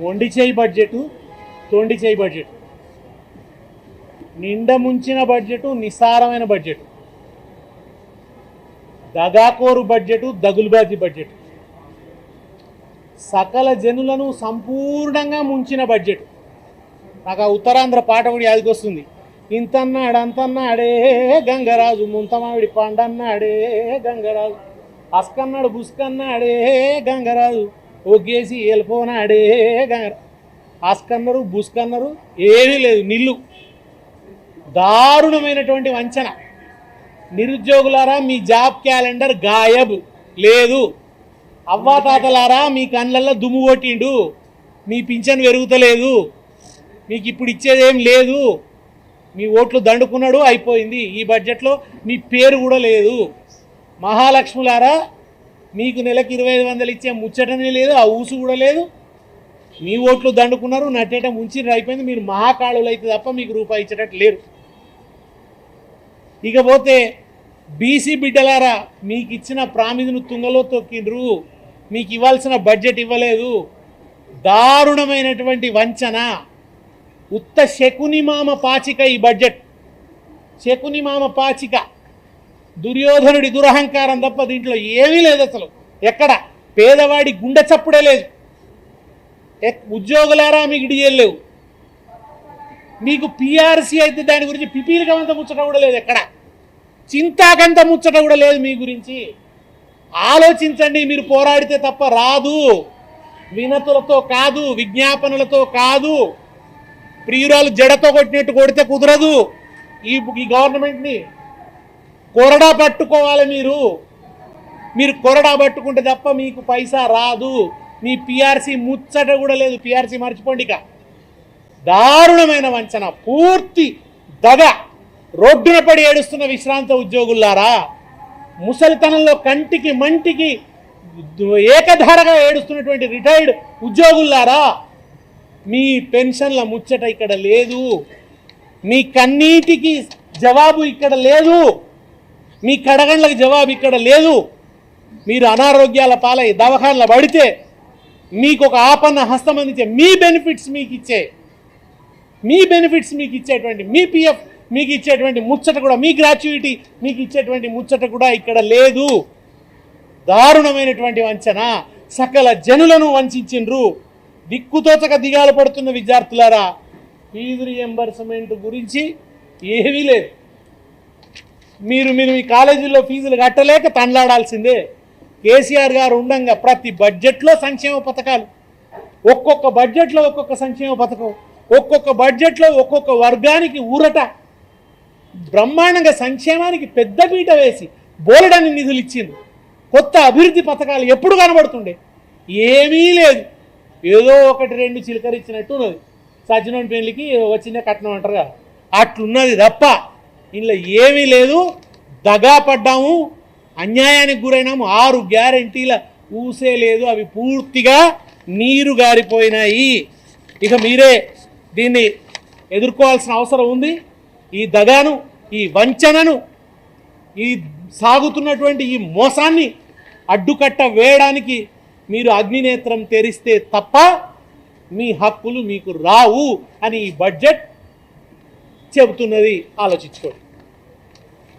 మొండి చేయి బడ్జెట్, తొండి చేయి బడ్జెట్, నిండ ముంచిన బడ్జెట్, నిస్సారమైన బడ్జెట్, దగాకోరు బడ్జెట్, దగులుబాజీ బడ్జెట్, సకల జనులను సంపూర్ణంగా ముంచిన బడ్జెట్. నాకు ఆ ఉత్తరాంధ్ర పాట కూడా యాదికొస్తుంది. ఇంతన్నాడు అంతన్నాడే గంగరాజు, ముంతమావిడి పండన్నాడే గంగరాజు, అస్కన్నాడు బుస్కన్నాడే గంగరాజు, ఒగ్గేసి వెళ్ళిపోనాడే గంగరాజు. అస్కన్నారు బుస్కన్నారు, ఏమీ లేదు, నిల్లు. దారుణమైనటువంటి వంచన. నిరుద్యోగులారా మీ జాబ్ క్యాలెండర్ గాయబ్, లేదు. అవ్వాతాతలారా మీ కళ్ళల్లో దుమ్ము కొట్టిండు, మీ పింఛన్ పెరుగుతలేదు, మీకు ఇప్పుడు ఇచ్చేదేం లేదు, మీ ఓట్లు దండుకున్నాడు, అయిపోయింది. ఈ బడ్జెట్లో మీ పేరు కూడా లేదు. మహాలక్ష్ములారా మీకు నెలకు 2500 ఇచ్చే ముచ్చటనే లేదు, ఆ ఊసు కూడా లేదు. మీ ఓట్లు దండుకున్నారు, నట్టేట ముంచి అయిపోయింది. మీరు మహాకాళులు అయితే తప్ప మీకు రూపాయి ఇచ్చేటట్టు లేరు. ఇకపోతే బీసీ బిడ్డలారా మీకు ఇచ్చిన ప్రామిదును తుంగలో తొక్కిండ్రు, మీకు ఇవ్వాల్సిన బడ్జెట్ ఇవ్వలేదు. దారుణమైనటువంటి వంచన, ఉత్త శకునిమామ పాచిక ఈ బడ్జెట్. శకునిమామ పాచిక, దుర్యోధనుడి దురహంకారం తప్ప దీంట్లో ఏమీ లేదు. అసలు ఎక్కడ పేదవాడి గుండె చప్పుడే లేదు. ఉద్యోగులారా మీకు డిఎల్ లేవు, మీకు పిఆర్సీ అయితే దాని గురించి పిపీలకంత ముచ్చట కూడా లేదు, ఎక్కడ చింతాకంత ముచ్చట కూడా లేదు మీ గురించి. ఆలోచించండి, మీరు పోరాడితే తప్ప రాదు. వినతులతో కాదు, విజ్ఞాపనలతో కాదు, ప్రియురాలు జడతో కొట్టినట్టు కొడితే కుదరదు. ఈ గవర్నమెంట్ని కొరడా పట్టుకోవాలి. మీరు కొరడా పట్టుకుంటే తప్ప మీకు పైసా రాదు. మీ పిఆర్సీ ముచ్చట కూడా లేదు, పిఆర్సీ మర్చిపోండి. ఇక దారుణమైన వంచన, పూర్తి దగ. రోడ్డున పడి ఏడుస్తున్న విశ్రాంత ఉద్యోగులారా, ముసలితనంలో కంటికి మంటికి ఏకధారగా ఏడుస్తున్నటువంటి రిటైర్డ్ ఉద్యోగులారా, మీ పెన్షన్ల ముచ్చట ఇక్కడ లేదు, మీ కన్నీటికి జవాబు ఇక్కడ లేదు, మీ కడగండ్లకు జవాబు ఇక్కడ లేదు. మీరు అనారోగ్యాల పాలై దవాఖానల పడితే మీకు ఒక ఆపన్న హస్తం అందించే, మీ బెనిఫిట్స్ మీకు ఇచ్చేటువంటి, మీ పిఎఫ్ మీకు ఇచ్చేటువంటి ముచ్చట కూడా, మీ గ్రాట్యుయిటీ మీకు ఇచ్చేటువంటి ముచ్చట కూడా ఇక్కడ లేదు. దారుణమైనటువంటి వంచన, సకల జనులను వంచిండ్రు. దిక్కుతోచక దిగాలు పడుతున్న విద్యార్థులారా, ఫీజు రియంబర్స్మెంట్ గురించి ఏమీ లేదు. మీరు మీ కాలేజీల్లో ఫీజులు కట్టలేక తండ్లాడాల్సిందే. కేసీఆర్ గారు ఉండంగా ప్రతి బడ్జెట్లో సంక్షేమ పథకాలు, ఒక్కొక్క బడ్జెట్లో ఒక్కొక్క సంక్షేమ పథకం, ఒక్కొక్క బడ్జెట్లో ఒక్కొక్క వర్గానికి ఊరట, బ్రహ్మాండంగా సంక్షేమానికి పెద్దపీట వేసి బోలెడన్ని నిధులు ఇచ్చింది. కొత్త అభివృద్ధి పథకాలు ఎప్పుడు కనబడుతుండే, ఏమీ లేదు. ఏదో ఒకటి రెండు చిలకరిచ్చినట్టు ఉన్నది. సజ్జనోని పెళ్లికి వచ్చిందే కట్నం అంటారు కదా, అట్లున్నది తప్ప ఇందులో ఏమీ లేదు. దగా పడ్డాము, అన్యాయానికి గురైనాము. 6 గ్యారెంటీల ఊసే లేదు, అవి పూర్తిగా నీరు గారిపోయినాయి. ఇక మీరే దీన్ని ఎదుర్కోవాల్సిన అవసరం ఉంది. ఈ దగాను, ఈ వంచనను, ఈ సాగుతున్నటువంటి ఈ మోసాన్ని అడ్డుకట్ట వేయడానికి మీరు అగ్నినేత్రం తెరిస్తే తప్ప మీ హక్కులు మీకు రావు అని ఈ బడ్జెట్ చెబుతున్నది. ఆలోచించుకోండి.